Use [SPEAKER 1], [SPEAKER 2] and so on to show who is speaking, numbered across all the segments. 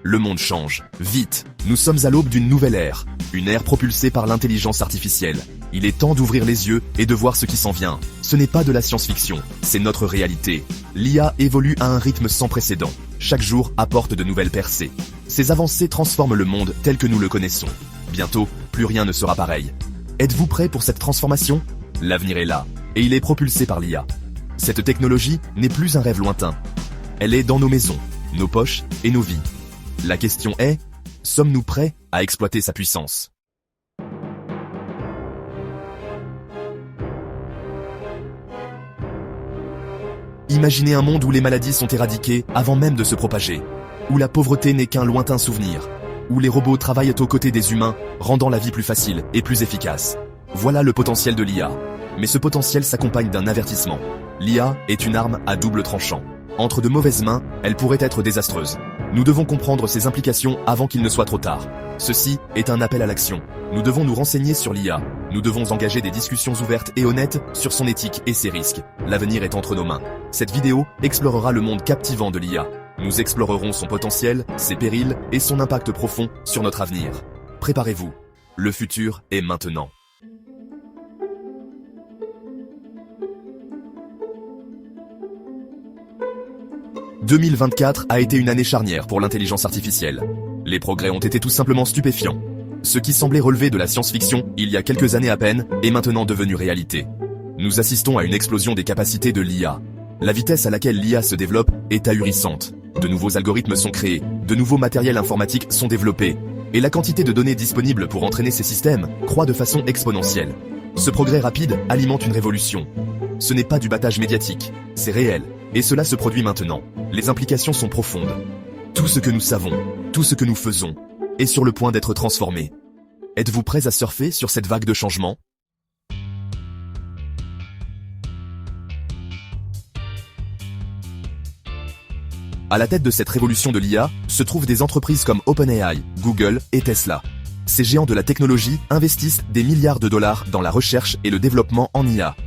[SPEAKER 1] Le monde change. Vite, nous sommes à l'aube d'une nouvelle ère. Une ère propulsée par l'intelligence artificielle. Il est temps d'ouvrir les yeux et de voir ce qui s'en vient. Ce n'est pas de la science-fiction, c'est notre réalité. L'IA évolue à un rythme sans précédent. Chaque jour apporte de nouvelles percées. Ces avancées transforment le monde tel que nous le connaissons. Bientôt, plus rien ne sera pareil. Êtes-vous prêt pour cette transformation? L'avenir est là, et il est propulsé par l'IA. Cette technologie n'est plus un rêve lointain. Elle est dans nos maisons, nos poches et nos vies. La question est, sommes-nous prêts à exploiter sa puissance? Imaginez un monde où les maladies sont éradiquées avant même de se propager, où la pauvreté n'est qu'un lointain souvenir, où les robots travaillent aux côtés des humains, rendant la vie plus facile et plus efficace. Voilà le potentiel de l'IA. Mais ce potentiel s'accompagne d'un avertissement. L'IA est une arme à double tranchant. Entre de mauvaises mains, elle pourrait être désastreuse. Nous devons comprendre ses implications avant qu'il ne soit trop tard. Ceci est un appel à l'action. Nous devons nous renseigner sur l'IA. Nous devons engager des discussions ouvertes et honnêtes sur son éthique et ses risques. L'avenir est entre nos mains. Cette vidéo explorera le monde captivant de l'IA. Nous explorerons son potentiel, ses périls et son impact profond sur notre avenir. Préparez-vous. Le futur est maintenant. « 2024 a été une année charnière pour l'intelligence artificielle. Les progrès ont été tout simplement stupéfiants. Ce qui semblait relever de la science-fiction il y a quelques années à peine est maintenant devenu réalité. Nous assistons à une explosion des capacités de l'IA. La vitesse à laquelle l'IA se développe est ahurissante. De nouveaux algorithmes sont créés, de nouveaux matériels informatiques sont développés, et la quantité de données disponibles pour entraîner ces systèmes croît de façon exponentielle. Ce progrès rapide alimente une révolution. Ce n'est pas du battage médiatique, c'est réel, et cela se produit maintenant. Les implications sont profondes. Tout ce que nous savons, tout ce que nous faisons, est sur le point d'être transformé. Êtes-vous prêts à surfer sur cette vague de changement? À la tête de cette révolution de l'IA se trouvent des entreprises comme OpenAI, Google et Tesla. Ces géants de la technologie investissent des milliards de dollars dans la recherche et le développement en IA.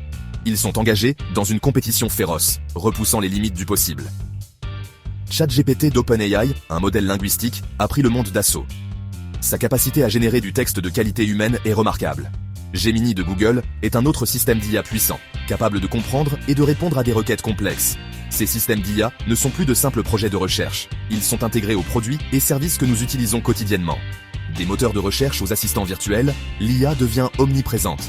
[SPEAKER 1] Ils sont engagés dans une compétition féroce, repoussant les limites du possible. ChatGPT d'OpenAI, un modèle linguistique, a pris le monde d'assaut. Sa capacité à générer du texte de qualité humaine est remarquable. Gemini de Google est un autre système d'IA puissant, capable de comprendre et de répondre à des requêtes complexes. Ces systèmes d'IA ne sont plus de simples projets de recherche. Ils sont intégrés aux produits et services que nous utilisons quotidiennement. Des moteurs de recherche aux assistants virtuels, l'IA devient omniprésente.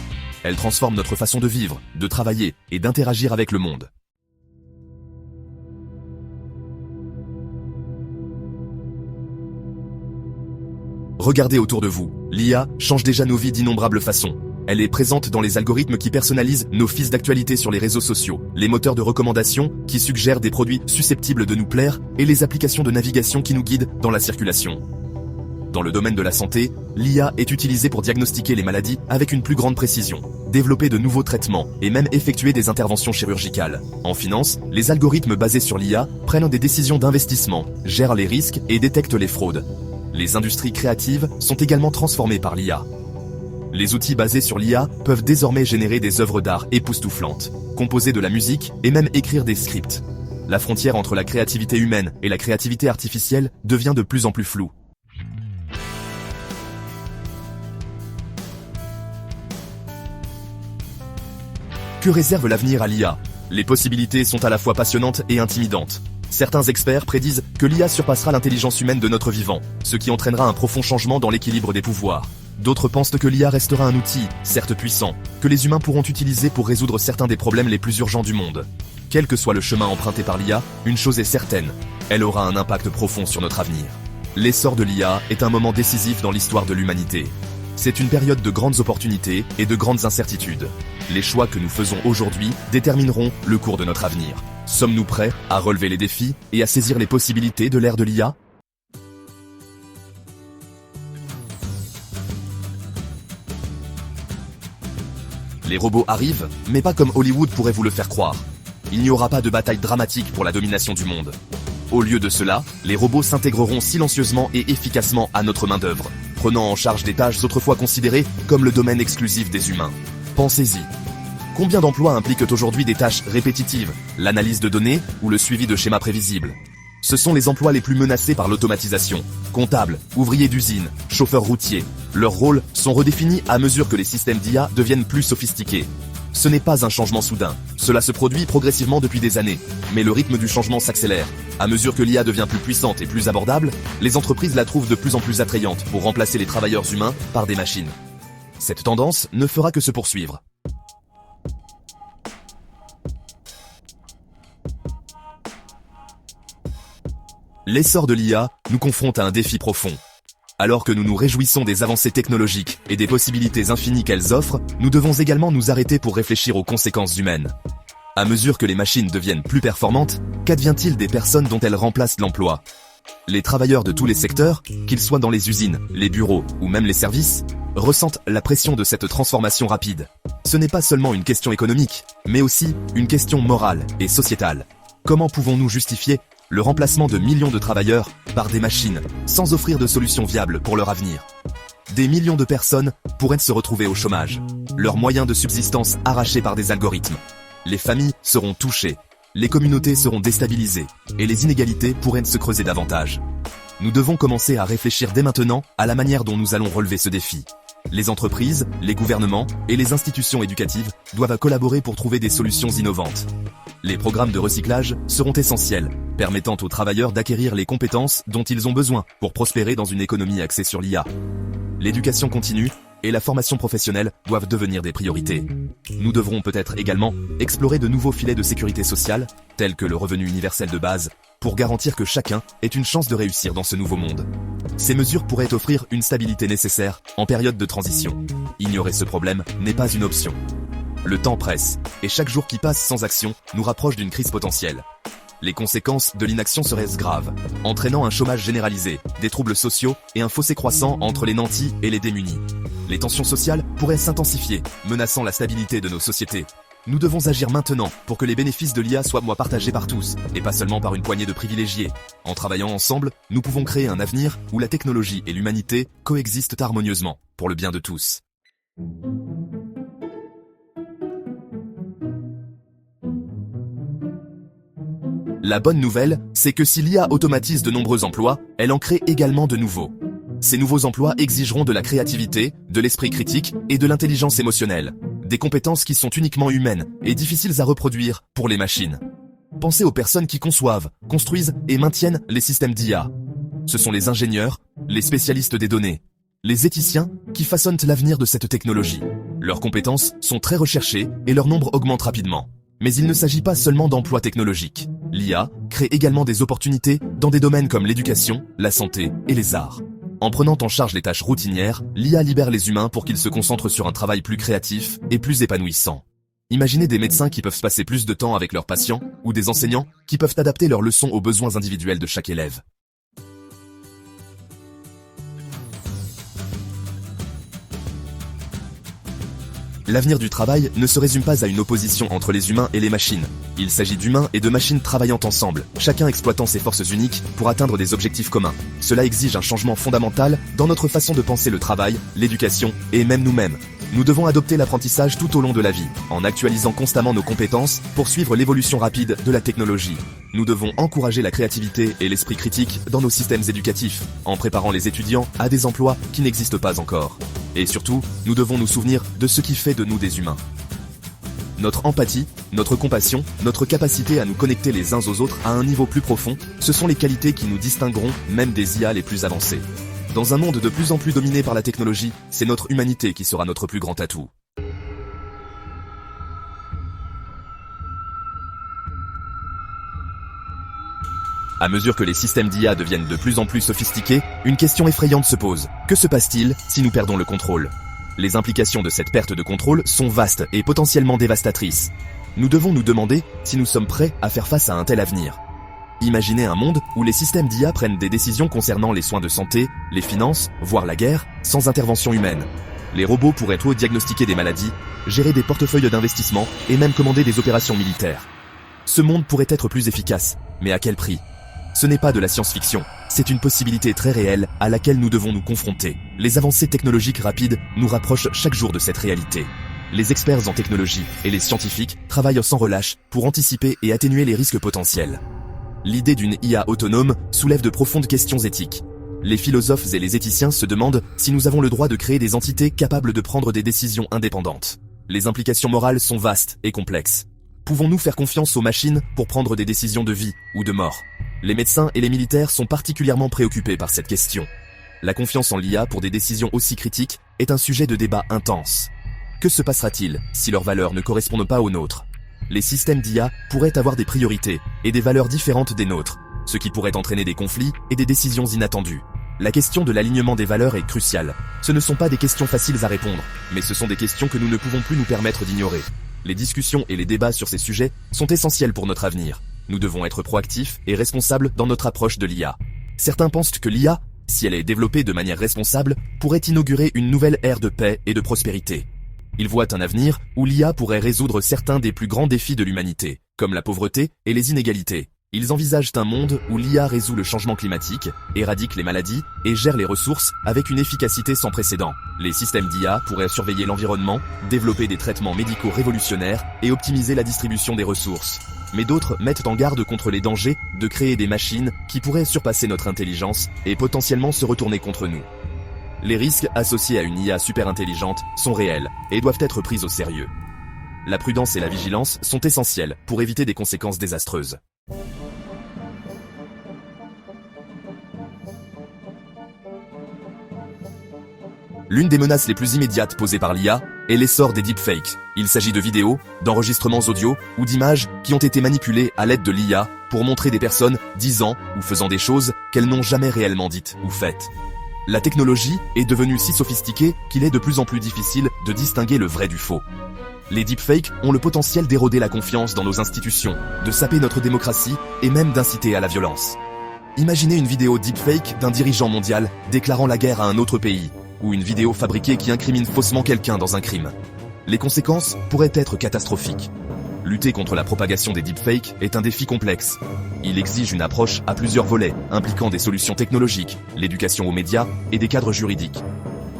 [SPEAKER 1] Elle transforme notre façon de vivre, de travailler et d'interagir avec le monde. Regardez autour de vous, l'IA change déjà nos vies d'innombrables façons. Elle est présente dans les algorithmes qui personnalisent nos fils d'actualité sur les réseaux sociaux, les moteurs de recommandation qui suggèrent des produits susceptibles de nous plaire et les applications de navigation qui nous guident dans la circulation. Dans le domaine de la santé, l'IA est utilisée pour diagnostiquer les maladies avec une plus grande précision, développer de nouveaux traitements et même effectuer des interventions chirurgicales. En finance, les algorithmes basés sur l'IA prennent des décisions d'investissement, gèrent les risques et détectent les fraudes. Les industries créatives sont également transformées par l'IA. Les outils basés sur l'IA peuvent désormais générer des œuvres d'art époustouflantes, composer de la musique et même écrire des scripts. La frontière entre la créativité humaine et la créativité artificielle devient de plus en plus floue. Que réserve l'avenir à l'IA? Les possibilités sont à la fois passionnantes et intimidantes. Certains experts prédisent que l'IA surpassera l'intelligence humaine de notre vivant, ce qui entraînera un profond changement dans l'équilibre des pouvoirs. D'autres pensent que l'IA restera un outil, certes puissant, que les humains pourront utiliser pour résoudre certains des problèmes les plus urgents du monde. Quel que soit le chemin emprunté par l'IA, une chose est certaine, elle aura un impact profond sur notre avenir. L'essor de l'IA est un moment décisif dans l'histoire de l'humanité. C'est une période de grandes opportunités et de grandes incertitudes. Les choix que nous faisons aujourd'hui détermineront le cours de notre avenir. Sommes-nous prêts à relever les défis et à saisir les possibilités de l'ère de l'IA? Les robots arrivent, mais pas comme Hollywood pourrait vous le faire croire. Il n'y aura pas de bataille dramatique pour la domination du monde. Au lieu de cela, les robots s'intégreront silencieusement et efficacement à notre main-d'œuvre, prenant en charge des tâches autrefois considérées comme le domaine exclusif des humains. Pensez-y. Combien d'emplois impliquent aujourd'hui des tâches répétitives, l'analyse de données ou le suivi de schémas prévisibles? Ce sont les emplois les plus menacés par l'automatisation. Comptables, ouvriers d'usine, chauffeurs routiers. Leurs rôles sont redéfinis à mesure que les systèmes d'IA deviennent plus sophistiqués. Ce n'est pas un changement soudain, cela se produit progressivement depuis des années. Mais le rythme du changement s'accélère. À mesure que l'IA devient plus puissante et plus abordable, les entreprises la trouvent de plus en plus attrayante pour remplacer les travailleurs humains par des machines. Cette tendance ne fera que se poursuivre. L'essor de l'IA nous confronte à un défi profond. Alors que nous nous réjouissons des avancées technologiques et des possibilités infinies qu'elles offrent, nous devons également nous arrêter pour réfléchir aux conséquences humaines. À mesure que les machines deviennent plus performantes, qu'advient-il des personnes dont elles remplacent l'emploi ? Les travailleurs de tous les secteurs, qu'ils soient dans les usines, les bureaux ou même les services, ressentent la pression de cette transformation rapide. Ce n'est pas seulement une question économique, mais aussi une question morale et sociétale. Comment pouvons-nous justifier le remplacement de millions de travailleurs par des machines, sans offrir de solutions viables pour leur avenir? Des millions de personnes pourraient se retrouver au chômage, leurs moyens de subsistance arrachés par des algorithmes. Les familles seront touchées, les communautés seront déstabilisées, et les inégalités pourraient se creuser davantage. Nous devons commencer à réfléchir dès maintenant à la manière dont nous allons relever ce défi. Les entreprises, les gouvernements et les institutions éducatives doivent collaborer pour trouver des solutions innovantes. Les programmes de recyclage seront essentiels, permettant aux travailleurs d'acquérir les compétences dont ils ont besoin pour prospérer dans une économie axée sur l'IA. L'éducation continue et la formation professionnelle doivent devenir des priorités. Nous devrons peut-être également explorer de nouveaux filets de sécurité sociale, tels que le revenu universel de base, pour garantir que chacun ait une chance de réussir dans ce nouveau monde. Ces mesures pourraient offrir une stabilité nécessaire en période de transition. Ignorer ce problème n'est pas une option. Le temps presse, et chaque jour qui passe sans action nous rapproche d'une crise potentielle. Les conséquences de l'inaction seraient graves, entraînant un chômage généralisé, des troubles sociaux et un fossé croissant entre les nantis et les démunis. Les tensions sociales pourraient s'intensifier, menaçant la stabilité de nos sociétés. Nous devons agir maintenant pour que les bénéfices de l'IA soient partagés par tous, et pas seulement par une poignée de privilégiés. En travaillant ensemble, nous pouvons créer un avenir où la technologie et l'humanité coexistent harmonieusement, pour le bien de tous. La bonne nouvelle, c'est que si l'IA automatise de nombreux emplois, elle en crée également de nouveaux. Ces nouveaux emplois exigeront de la créativité, de l'esprit critique et de l'intelligence émotionnelle. Des compétences qui sont uniquement humaines et difficiles à reproduire pour les machines. Pensez aux personnes qui conçoivent, construisent et maintiennent les systèmes d'IA. Ce sont les ingénieurs, les spécialistes des données, les éthiciens qui façonnent l'avenir de cette technologie. Leurs compétences sont très recherchées et leur nombre augmente rapidement. Mais il ne s'agit pas seulement d'emplois technologiques. L'IA crée également des opportunités dans des domaines comme l'éducation, la santé et les arts. En prenant en charge les tâches routinières, l'IA libère les humains pour qu'ils se concentrent sur un travail plus créatif et plus épanouissant. Imaginez des médecins qui peuvent passer plus de temps avec leurs patients, ou des enseignants qui peuvent adapter leurs leçons aux besoins individuels de chaque élève. L'avenir du travail ne se résume pas à une opposition entre les humains et les machines. Il s'agit d'humains et de machines travaillant ensemble, chacun exploitant ses forces uniques pour atteindre des objectifs communs. Cela exige un changement fondamental dans notre façon de penser le travail, l'éducation et même nous-mêmes. Nous devons adopter l'apprentissage tout au long de la vie, en actualisant constamment nos compétences pour suivre l'évolution rapide de la technologie. Nous devons encourager la créativité et l'esprit critique dans nos systèmes éducatifs, en préparant les étudiants à des emplois qui n'existent pas encore. Et surtout, nous devons nous souvenir de ce qui fait de nous des humains. Notre empathie, notre compassion, notre capacité à nous connecter les uns aux autres à un niveau plus profond, ce sont les qualités qui nous distingueront même des IA les plus avancées. Dans un monde de plus en plus dominé par la technologie, c'est notre humanité qui sera notre plus grand atout. À mesure que les systèmes d'IA deviennent de plus en plus sophistiqués, une question effrayante se pose. Que se passe-t-il si nous perdons le contrôle ? Les implications de cette perte de contrôle sont vastes et potentiellement dévastatrices. Nous devons nous demander si nous sommes prêts à faire face à un tel avenir. Imaginez un monde où les systèmes d'IA prennent des décisions concernant les soins de santé, les finances, voire la guerre, sans intervention humaine. Les robots pourraient diagnostiquer des maladies, gérer des portefeuilles d'investissement et même commander des opérations militaires. Ce monde pourrait être plus efficace, mais à quel prix ? Ce n'est pas de la science-fiction, c'est une possibilité très réelle à laquelle nous devons nous confronter. Les avancées technologiques rapides nous rapprochent chaque jour de cette réalité. Les experts en technologie et les scientifiques travaillent sans relâche pour anticiper et atténuer les risques potentiels. L'idée d'une IA autonome soulève de profondes questions éthiques. Les philosophes et les éthiciens se demandent si nous avons le droit de créer des entités capables de prendre des décisions indépendantes. Les implications morales sont vastes et complexes. Pouvons-nous faire confiance aux machines pour prendre des décisions de vie ou de mort? Les médecins et les militaires sont particulièrement préoccupés par cette question. La confiance en l'IA pour des décisions aussi critiques est un sujet de débat intense. Que se passera-t-il si leurs valeurs ne correspondent pas aux nôtres? Les systèmes d'IA pourraient avoir des priorités et des valeurs différentes des nôtres, ce qui pourrait entraîner des conflits et des décisions inattendues. La question de l'alignement des valeurs est cruciale. Ce ne sont pas des questions faciles à répondre, mais ce sont des questions que nous ne pouvons plus nous permettre d'ignorer. Les discussions et les débats sur ces sujets sont essentiels pour notre avenir. Nous devons être proactifs et responsables dans notre approche de l'IA. Certains pensent que l'IA, si elle est développée de manière responsable, pourrait inaugurer une nouvelle ère de paix et de prospérité. Ils voient un avenir où l'IA pourrait résoudre certains des plus grands défis de l'humanité, comme la pauvreté et les inégalités. Ils envisagent un monde où l'IA résout le changement climatique, éradique les maladies et gère les ressources avec une efficacité sans précédent. Les systèmes d'IA pourraient surveiller l'environnement, développer des traitements médicaux révolutionnaires et optimiser la distribution des ressources. Mais d'autres mettent en garde contre les dangers de créer des machines qui pourraient surpasser notre intelligence et potentiellement se retourner contre nous. Les risques associés à une IA super intelligente sont réels et doivent être pris au sérieux. La prudence et la vigilance sont essentielles pour éviter des conséquences désastreuses. L'une des menaces les plus immédiates posées par l'IA est l'essor des deepfakes. Il s'agit de vidéos, d'enregistrements audio ou d'images qui ont été manipulées à l'aide de l'IA pour montrer des personnes disant ou faisant des choses qu'elles n'ont jamais réellement dites ou faites. La technologie est devenue si sophistiquée qu'il est de plus en plus difficile de distinguer le vrai du faux. Les deepfakes ont le potentiel d'éroder la confiance dans nos institutions, de saper notre démocratie et même d'inciter à la violence. Imaginez une vidéo deepfake d'un dirigeant mondial déclarant la guerre à un autre pays, ou une vidéo fabriquée qui incrimine faussement quelqu'un dans un crime. Les conséquences pourraient être catastrophiques. Lutter contre la propagation des deepfakes est un défi complexe. Il exige une approche à plusieurs volets, impliquant des solutions technologiques, l'éducation aux médias et des cadres juridiques.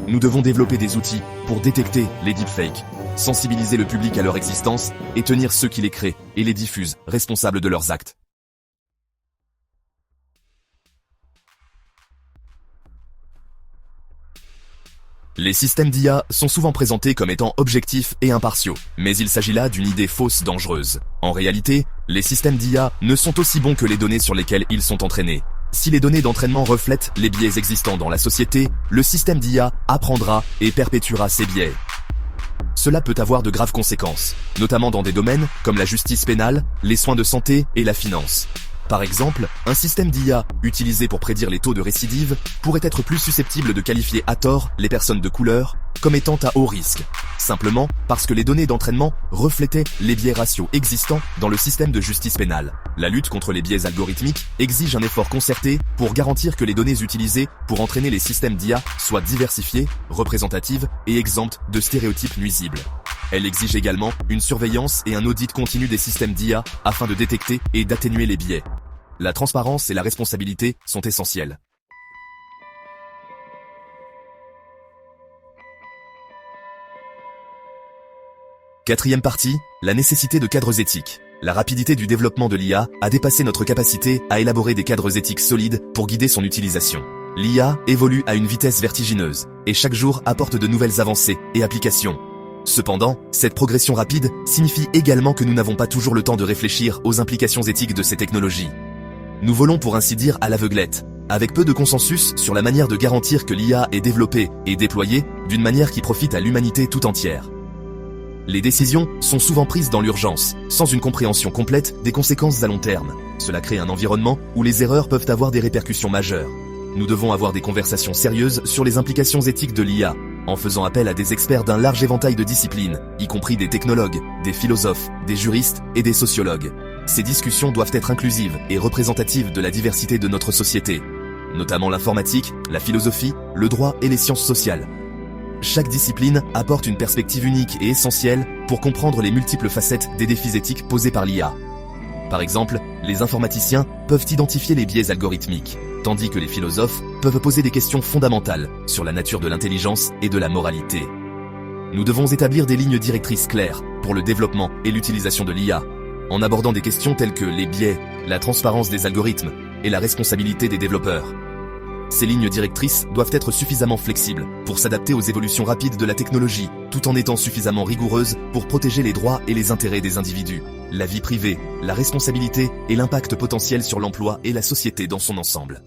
[SPEAKER 1] Nous devons développer des outils pour détecter les deepfakes, sensibiliser le public à leur existence et tenir ceux qui les créent et les diffusent responsables de leurs actes. Les systèmes d'IA sont souvent présentés comme étant objectifs et impartiaux, mais il s'agit là d'une idée fausse dangereuse. En réalité, les systèmes d'IA ne sont aussi bons que les données sur lesquelles ils sont entraînés. Si les données d'entraînement reflètent les biais existants dans la société, le système d'IA apprendra et perpétuera ces biais. Cela peut avoir de graves conséquences, notamment dans des domaines comme la justice pénale, les soins de santé et la finance. Par exemple, un système d'IA utilisé pour prédire les taux de récidive pourrait être plus susceptible de qualifier à tort les personnes de couleur comme étant à haut risque, simplement parce que les données d'entraînement reflétaient les biais raciaux existants dans le système de justice pénale. La lutte contre les biais algorithmiques exige un effort concerté pour garantir que les données utilisées pour entraîner les systèmes d'IA soient diversifiées, représentatives et exemptes de stéréotypes nuisibles. Elle exige également une surveillance et un audit continu des systèmes d'IA afin de détecter et d'atténuer les biais. La transparence et la responsabilité sont essentielles. Quatrième partie, la nécessité de cadres éthiques. La rapidité du développement de l'IA a dépassé notre capacité à élaborer des cadres éthiques solides pour guider son utilisation. L'IA évolue à une vitesse vertigineuse et chaque jour apporte de nouvelles avancées et applications. Cependant, cette progression rapide signifie également que nous n'avons pas toujours le temps de réfléchir aux implications éthiques de ces technologies. Nous volons pour ainsi dire à l'aveuglette, avec peu de consensus sur la manière de garantir que l'IA est développée et déployée d'une manière qui profite à l'humanité tout entière. Les décisions sont souvent prises dans l'urgence, sans une compréhension complète des conséquences à long terme. Cela crée un environnement où les erreurs peuvent avoir des répercussions majeures. Nous devons avoir des conversations sérieuses sur les implications éthiques de l'IA, en faisant appel à des experts d'un large éventail de disciplines, y compris des technologues, des philosophes, des juristes et des sociologues. Ces discussions doivent être inclusives et représentatives de la diversité de notre société, notamment l'informatique, la philosophie, le droit et les sciences sociales. Chaque discipline apporte une perspective unique et essentielle pour comprendre les multiples facettes des défis éthiques posés par l'IA. Par exemple, les informaticiens peuvent identifier les biais algorithmiques, tandis que les philosophes peuvent poser des questions fondamentales sur la nature de l'intelligence et de la moralité. Nous devons établir des lignes directrices claires pour le développement et l'utilisation de l'IA. en abordant des questions telles que les biais, la transparence des algorithmes et la responsabilité des développeurs. Ces lignes directrices doivent être suffisamment flexibles pour s'adapter aux évolutions rapides de la technologie, tout en étant suffisamment rigoureuses pour protéger les droits et les intérêts des individus, la vie privée, la responsabilité et l'impact potentiel sur l'emploi et la société dans son ensemble.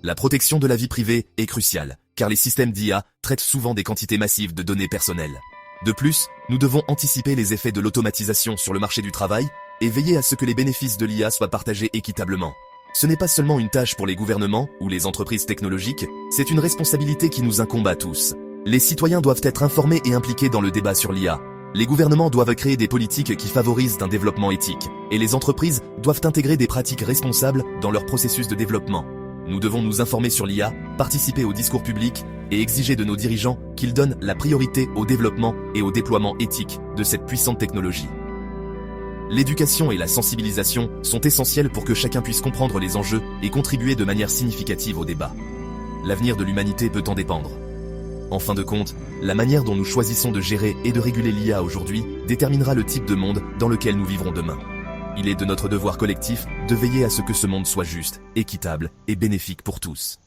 [SPEAKER 1] La protection de la vie privée est cruciale, car les systèmes d'IA traitent souvent des quantités massives de données personnelles. De plus, nous devons anticiper les effets de l'automatisation sur le marché du travail et veiller à ce que les bénéfices de l'IA soient partagés équitablement. Ce n'est pas seulement une tâche pour les gouvernements ou les entreprises technologiques, c'est une responsabilité qui nous incombe à tous. Les citoyens doivent être informés et impliqués dans le débat sur l'IA. Les gouvernements doivent créer des politiques qui favorisent un développement éthique, et les entreprises doivent intégrer des pratiques responsables dans leur processus de développement. Nous devons nous informer sur l'IA, participer au discours public et exiger de nos dirigeants qu'ils donnent la priorité au développement et au déploiement éthique de cette puissante technologie. L'éducation et la sensibilisation sont essentielles pour que chacun puisse comprendre les enjeux et contribuer de manière significative au débat. L'avenir de l'humanité peut en dépendre. En fin de compte, la manière dont nous choisissons de gérer et de réguler l'IA aujourd'hui déterminera le type de monde dans lequel nous vivrons demain. Il est de notre devoir collectif de veiller à ce que ce monde soit juste, équitable et bénéfique pour tous.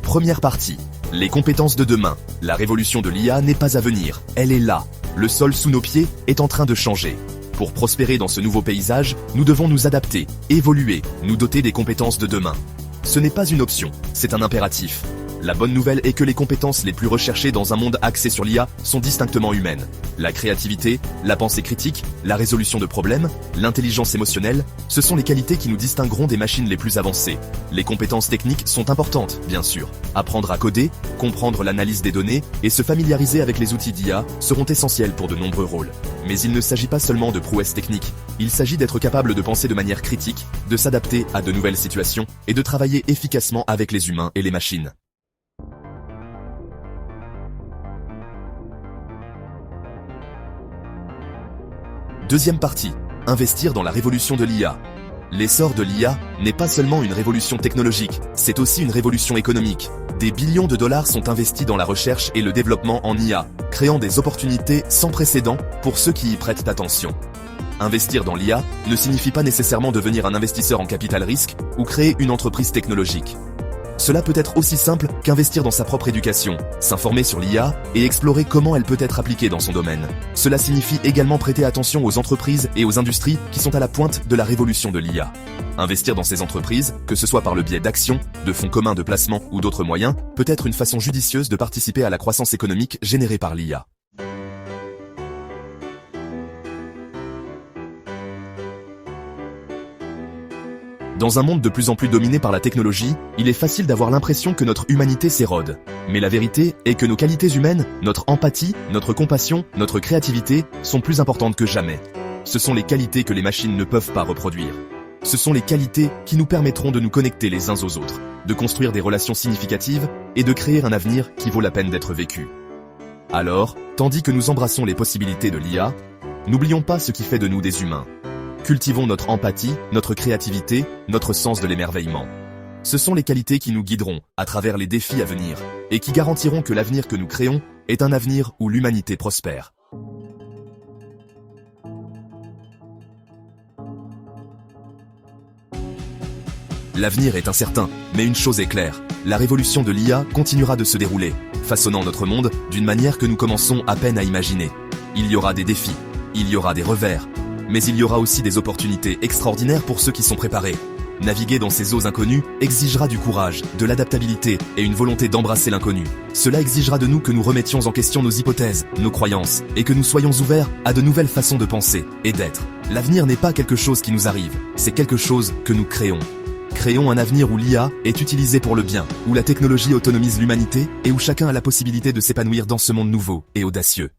[SPEAKER 1] Première partie. Les compétences de demain. La révolution de l'IA n'est pas à venir, elle est là. Le sol sous nos pieds est en train de changer. Pour prospérer dans ce nouveau paysage, nous devons nous adapter, évoluer, nous doter des compétences de demain. Ce n'est pas une option, c'est un impératif. La bonne nouvelle est que les compétences les plus recherchées dans un monde axé sur l'IA sont distinctement humaines. La créativité, la pensée critique, la résolution de problèmes, l'intelligence émotionnelle, ce sont les qualités qui nous distingueront des machines les plus avancées. Les compétences techniques sont importantes, bien sûr. Apprendre à coder, comprendre l'analyse des données et se familiariser avec les outils d'IA seront essentiels pour de nombreux rôles. Mais il ne s'agit pas seulement de prouesses techniques. Il s'agit d'être capable de penser de manière critique, de s'adapter à de nouvelles situations et de travailler efficacement avec les humains et les machines. Deuxième partie, investir dans la révolution de l'IA. L'essor de l'IA n'est pas seulement une révolution technologique, c'est aussi une révolution économique. Des billions de dollars sont investis dans la recherche et le développement en IA, créant des opportunités sans précédent pour ceux qui y prêtent attention. Investir dans l'IA ne signifie pas nécessairement devenir un investisseur en capital risque ou créer une entreprise technologique. Cela peut être aussi simple qu'investir dans sa propre éducation, s'informer sur l'IA et explorer comment elle peut être appliquée dans son domaine. Cela signifie également prêter attention aux entreprises et aux industries qui sont à la pointe de la révolution de l'IA. Investir dans ces entreprises, que ce soit par le biais d'actions, de fonds communs de placement ou d'autres moyens, peut être une façon judicieuse de participer à la croissance économique générée par l'IA. Dans un monde de plus en plus dominé par la technologie, il est facile d'avoir l'impression que notre humanité s'érode. Mais la vérité est que nos qualités humaines, notre empathie, notre compassion, notre créativité sont plus importantes que jamais. Ce sont les qualités que les machines ne peuvent pas reproduire. Ce sont les qualités qui nous permettront de nous connecter les uns aux autres, de construire des relations significatives et de créer un avenir qui vaut la peine d'être vécu. Alors, tandis que nous embrassons les possibilités de l'IA, n'oublions pas ce qui fait de nous des humains. Cultivons notre empathie, notre créativité, notre sens de l'émerveillement. Ce sont les qualités qui nous guideront à travers les défis à venir et qui garantiront que l'avenir que nous créons est un avenir où l'humanité prospère. L'avenir est incertain, mais une chose est claire, la révolution de l'IA continuera de se dérouler, façonnant notre monde d'une manière que nous commençons à peine à imaginer. Il y aura des défis, il y aura des revers, mais il y aura aussi des opportunités extraordinaires pour ceux qui sont préparés. Naviguer dans ces eaux inconnues exigera du courage, de l'adaptabilité et une volonté d'embrasser l'inconnu. Cela exigera de nous que nous remettions en question nos hypothèses, nos croyances, et que nous soyons ouverts à de nouvelles façons de penser et d'être. L'avenir n'est pas quelque chose qui nous arrive, c'est quelque chose que nous créons. Créons un avenir où l'IA est utilisée pour le bien, où la technologie autonomise l'humanité et où chacun a la possibilité de s'épanouir dans ce monde nouveau et audacieux.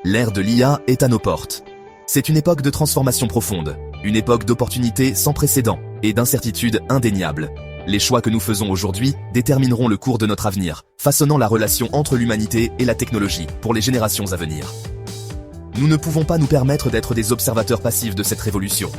[SPEAKER 1] L'ère de l'IA est à nos portes. C'est une époque de transformation profonde, une époque d'opportunités sans précédent et d'incertitudes indéniables. Les choix que nous faisons aujourd'hui détermineront le cours de notre avenir, façonnant la relation entre l'humanité et la technologie pour les générations à venir. Nous ne pouvons pas nous permettre d'être des observateurs passifs de cette révolution.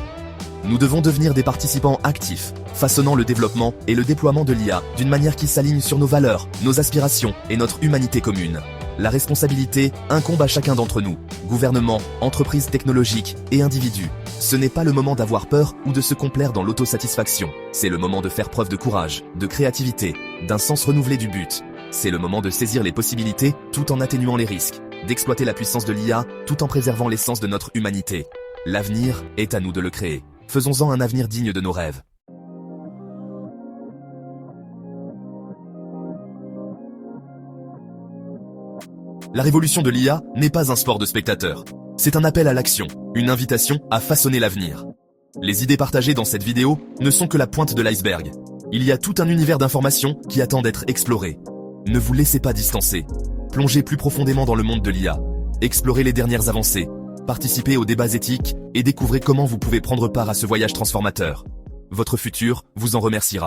[SPEAKER 1] Nous devons devenir des participants actifs, façonnant le développement et le déploiement de l'IA d'une manière qui s'aligne sur nos valeurs, nos aspirations et notre humanité commune. La responsabilité incombe à chacun d'entre nous, gouvernement, entreprises technologiques et individus. Ce n'est pas le moment d'avoir peur ou de se complaire dans l'autosatisfaction. C'est le moment de faire preuve de courage, de créativité, d'un sens renouvelé du but. C'est le moment de saisir les possibilités tout en atténuant les risques, d'exploiter la puissance de l'IA tout en préservant l'essence de notre humanité. L'avenir est à nous de le créer. Faisons-en un avenir digne de nos rêves. La révolution de l'IA n'est pas un sport de spectateurs. C'est un appel à l'action, une invitation à façonner l'avenir. Les idées partagées dans cette vidéo ne sont que la pointe de l'iceberg. Il y a tout un univers d'informations qui attend d'être exploré. Ne vous laissez pas distancer. Plongez plus profondément dans le monde de l'IA. Explorez les dernières avancées. Participez aux débats éthiques et découvrez comment vous pouvez prendre part à ce voyage transformateur. Votre futur vous en remerciera.